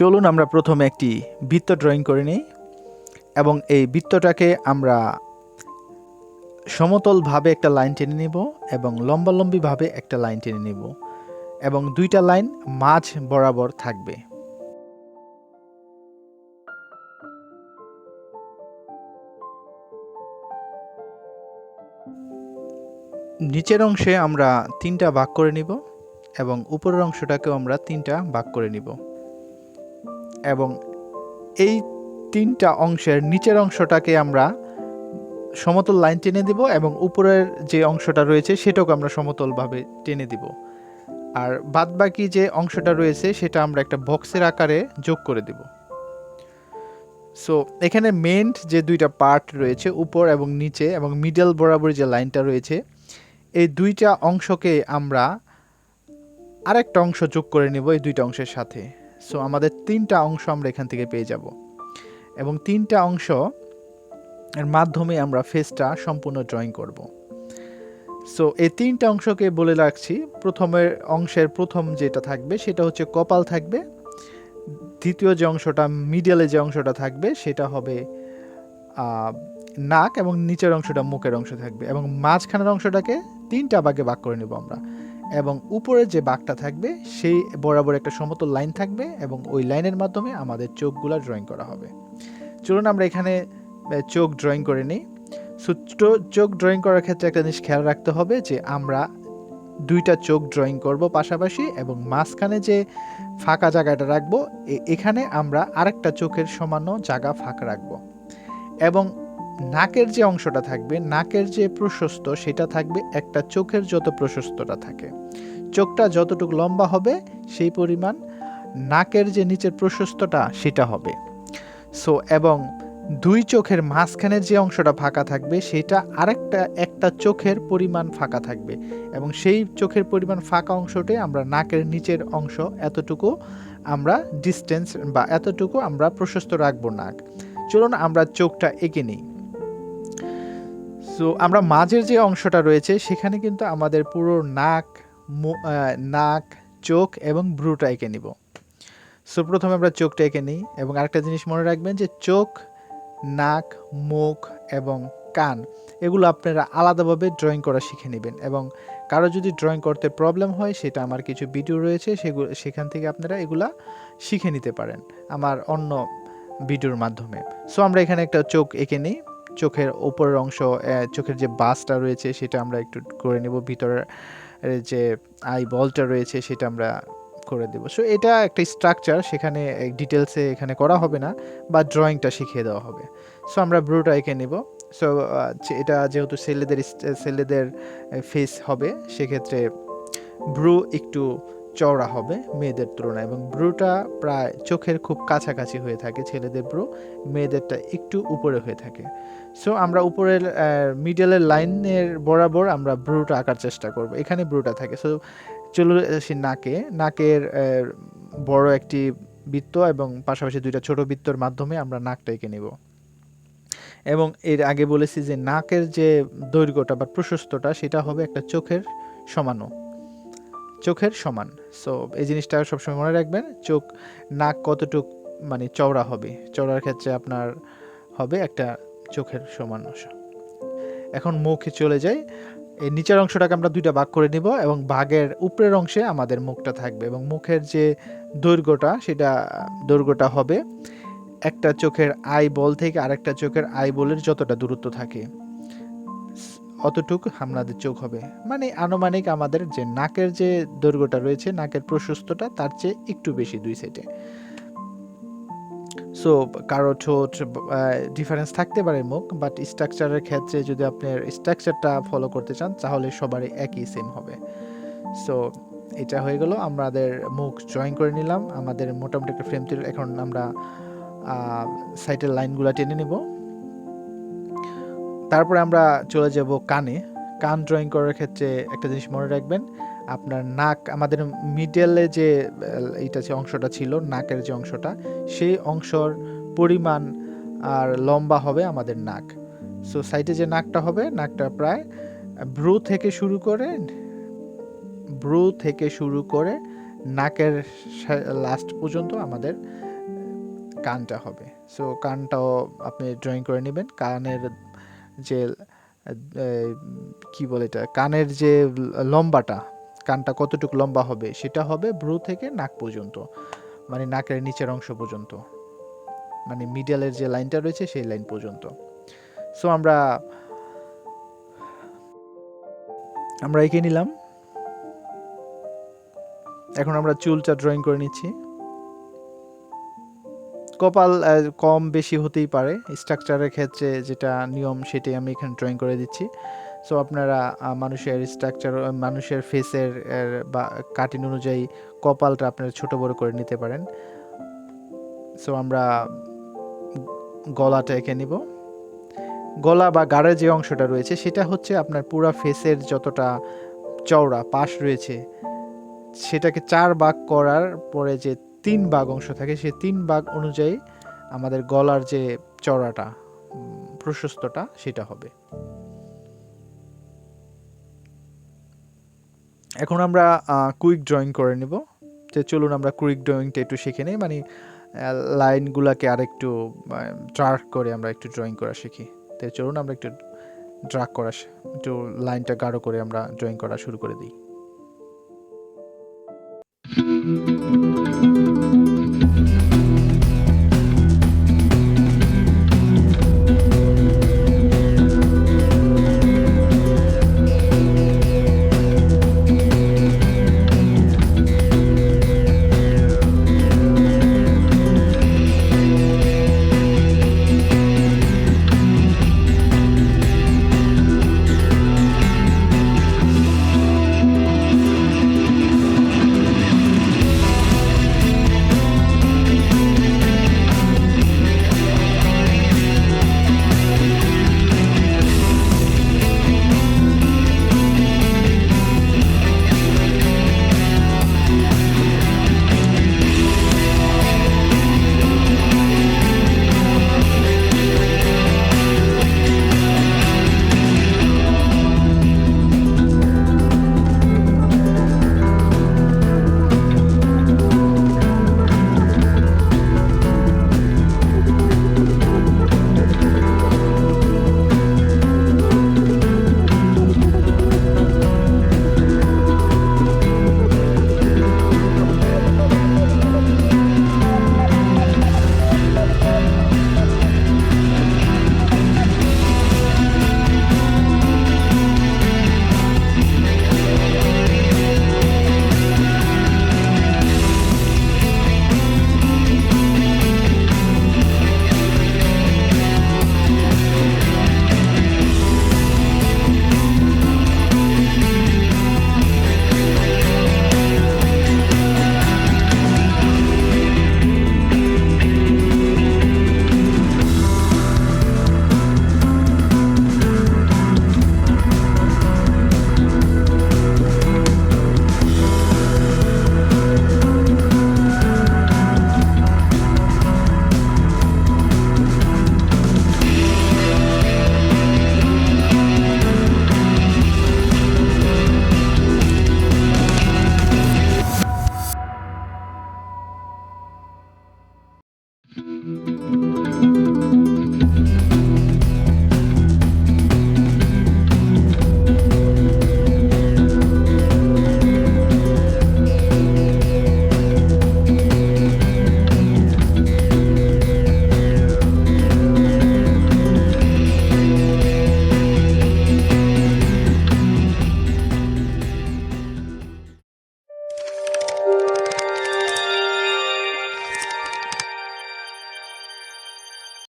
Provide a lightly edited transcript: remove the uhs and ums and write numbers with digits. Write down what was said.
চলুন আমরা প্রথমে একটি বৃত্ত ড্রয়িং করে নিই এবং এই বৃত্তটাকে আমরা সমতলভাবে একটা লাইন টেনে নিব এবং লম্বালম্বিভাবে একটা লাইন টেনে নিব এবং দুইটা লাইন মাঝ বরাবর থাকবে। নিচের অংশে আমরা 3টা ভাগ করে নিব এবং উপরের অংশটাকেও আমরা 3টা ভাগ করে নিব এবং এই 3টা অংশের নিচের অংশটাকে আমরা সমতল লাইন টেনে দিব এবং উপরের যে অংশটা রয়েছে সেটাকে আমরা সমতলভাবে টেনে দিব। আর বাদবাকি যে অংশটা রয়েছে সেটা আমরা একটা বক্সের আকারে যোগ করে দিব। সো এখানে মেন যে দুইটা পার্ট রয়েছে উপর এবং নিচে এবং মিডল বরাবর যে লাইনটা রয়েছে এই দুইটা অংশকে আমরা আরেকটা অংশ যোগ করে নেব এই দুইটা অংশের সাথে। সো আমাদের 3টা অংশ আমরা এখান থেকে পেয়ে যাব এবং 3টা অংশ এর মাধ্যমে আমরা ফেসটা সম্পূর্ণ ড্রয়িং করব। সো এই 3টা অংশকে বলে রাখছি। প্রথমের অংশের প্রথম যেটা থাকবে সেটা হচ্ছে কপাল থাকবে, দ্বিতীয় যে অংশটা মিডলে যে অংশটা থাকবে সেটা হবে নাক এবং নিচের অংশটা মুখের অংশ থাকবে এবং মাঝখানের অংশটাকে 3টা ভাগে ভাগ করে নেব আমরা এবং উপরের যে ভাগটা থাকবে সেই বরাবর একটা সমতল লাইন থাকবে এবং ওই লাইনের মাধ্যমে আমাদের চোখগুলো ড্রয়িং করা হবে। চলুন আমরা এখানে চোখ ড্রয়িং করে নিই। সো চোখ ড্রয়িং করার ক্ষেত্রে একটা জিনিস খেয়াল রাখতে হবে যে আমরা দুইটা চোখ ড্রয়িং করব পাশাপাশি এবং মাঝখানে যে ফাঁকা জায়গাটা রাখবো এখানে আমরা আরেকটা চোখের সামান্য জায়গা ফাঁকা রাখবো এবং নাকের যে অংশটা থাকবে নাকের যে প্রশস্ত সেটা থাকবে একটা চোখের যত প্রশস্তটা থাকে, চোখটা যতটুকু লম্বা হবে সেই পরিমাণ নাকের যে নিচের প্রশস্তটা সেটা হবে। সো এবং দুই চোখের মাঝখানের যে অংশটা ফাঁকা থাকবে সেটা একটা চোখের পরিমাণ ফাঁকা থাকবে এবং সেই চোখের পরিমাণ ফাঁকা অংশতে আমরা নাকের নিচের অংশ এতটুকু আমরা ডিস্টেন্স বা এতটুকু আমরা প্রশস্ত রাখবো নাক। চলুন আমরা চোখটা এঁকে নিই। সো আমরা মাঝের যে অংশটা রয়েছে সেখানে কিন্তু আমাদের পুরো নাক চোখ এবং ভ্রুটা এঁকে নিব। সো প্রথমে আমরা চোখটা এঁকে নিই এবং আরেকটা জিনিস মনে রাখবেন যে চোখ, নাক, মুখ এবং কান এগুলো আপনারা আলাদাভাবে ড্রয়িং করা শিখে নেবেন এবং কারো যদি ড্রয়িং করতে প্রবলেম হয় সেটা আমার কিছু ভিডিও রয়েছে সেখান থেকে আপনারা এগুলা শিখে নিতে পারেন আমার অন্য ভিডিওর মাধ্যমে। সো আমরা এখানে একটা চোখ এঁকে নিই। চোখের উপরের অংশ চোখের যে বাসটা রয়েছে সেটা আমরা একটু করে নেব, ভিতরের যে আই বলটা রয়েছে সেটা আমরা করে দেব। সো এটা একটা স্ট্রাকচার, সেখানে ডিটেলসে এখানে করা হবে না বা ড্রয়িংটা শিখিয়ে দেওয়া হবে। সো আমরা ব্রুটা এঁকে নেব। সো এটা যেহেতু ছেলেদের ফেস হবে সেক্ষেত্রে ব্রু একটু চওড়া হবে মেয়েদের তুলনায় এবং ব্রুটা প্রায় চোখের খুব কাছাকাছি হয়ে থাকে ছেলেদের ব্রু, মেয়েদেরটা একটু উপরে হয়ে থাকে। সো আমরা উপরের মিডলের লাইনের বরাবর আমরা ব্রুটা আঁকার চেষ্টা করব, এখানে ব্রুটা থাকে। সো চলো আসি নাকের বড় একটি বৃত্ত এবং পাশাপাশি দুইটা ছোট বৃত্তর মাধ্যমে আমরা নাকটা এঁকে নেব এবং এর আগে বলেছি যে নাকের যে দৈর্ঘ্যটা বা প্রশস্তটা সেটা হবে একটা চোখের সমান। সো এই জিনিসটা সবসময় মনে রাখবেন, নাক কতটুক মানে চওড়া হবে, চওড়ার ক্ষেত্রে আপনার হবে একটা চোখের সমান অংশ। এখন মুখে চলে যাই। এই নিচের অংশটাকে আমরা দুইটা ভাগ করে নিব এবং ভাগের উপরের অংশে আমাদের মুখটা থাকবে এবং মুখের যে দৈর্ঘ্যটা হবে একটা চোখের আই বল থেকে আরেকটা চোখের আই বলের যতটা দূরত্ব থাকে অতটুকু আমাদের চোখ হবে, মানে আনুমানিক আমাদের যে নাকের যে দৈর্ঘ্যটা রয়েছে নাকের প্রশস্তটা তার চেয়ে একটু বেশি দুই সাইডে। সো কারো ঠোঁট ডিফারেন্স থাকতে পারে মুখ, বাট স্ট্রাকচারের ক্ষেত্রে যদি আপনার স্ট্রাকচারটা ফলো করতে চান তাহলে সবারই একই সেম হবে। সো এটা হয়ে গেল, আমাদের মুখ ড্রয়িং করে নিলাম, আমাদের মোটামুটি একটা ফ্রেম তৈরি। এখন আমরা সাইডের লাইনগুলো টেনে নেব, তারপরে আমরা চলে যাব কান ড্রয়িং করার ক্ষেত্রে একটা জিনিস মনে রাখবেন, আপনার নাক আমাদের মিডলে যে এইটা যে অংশটা ছিল নাকের যে অংশটা সেই অংশর পরিমাণ আর লম্বা হবে আমাদের নাক। সো সাইডে যে নাকটা হবে নাকটা প্রায় ব্রু থেকে শুরু করে নাকের লাস্ট পর্যন্ত আমাদের কানটা হবে। সো কানটাও আপনি ড্রয়িং করে নেবেন। কানের যে কি বলে এটা, কানের যে লম্বাটা, কানটা কতটুকু লম্বা হবে সেটা হবে ভ্রু থেকে নাক পর্যন্ত, মানে নাকের নিচের অংশ পর্যন্ত, মানে মিডলের যে লাইনটা রয়েছে সেই লাইন পর্যন্ত। সো আমরা এঁকে নিলাম। এখন আমরা চুলটা ড্রয়িং করে নিচ্ছি। কপাল কম বেশি হতেই পারে, স্ট্রাকচারের ক্ষেত্রে যেটা নিয়ম সেটাই আমি এখানে ড্রয়িং করে দিচ্ছি। সো আপনারা মানুষের স্ট্রাকচার, মানুষের ফেসের বা কাটিং অনুযায়ী কপালটা আপনারা ছোট বড় করে নিতে পারেন। সো আমরা গলাটা এঁকে নিব। গলা বা গাড়ের যে অংশটা রয়েছে সেটা হচ্ছে আপনার পুরা ফেসের যতটা চওড়া পাশ রয়েছে সেটাকে 4 ভাগ করার পরে যে 3 ভাগ অংশ থাকে সেই 3 ভাগ অনুযায়ী আমাদের গলার যে চওড়াটা, প্রশস্তটা সেটা হবে। এখন আমরা কুইক ড্রয়িং করে নিব। তো চলুন আমরা কুইক ড্রয়িংটা একটু শিখে নিই, মানে লাইনগুলোকে আরেকটু ডার্ক করে আমরা একটু ড্রয়িং করা শিখি। তো চলুন আমরা একটু একটু লাইনটা গাঢ় করে আমরা ড্রয়িং করা শুরু করে দিই।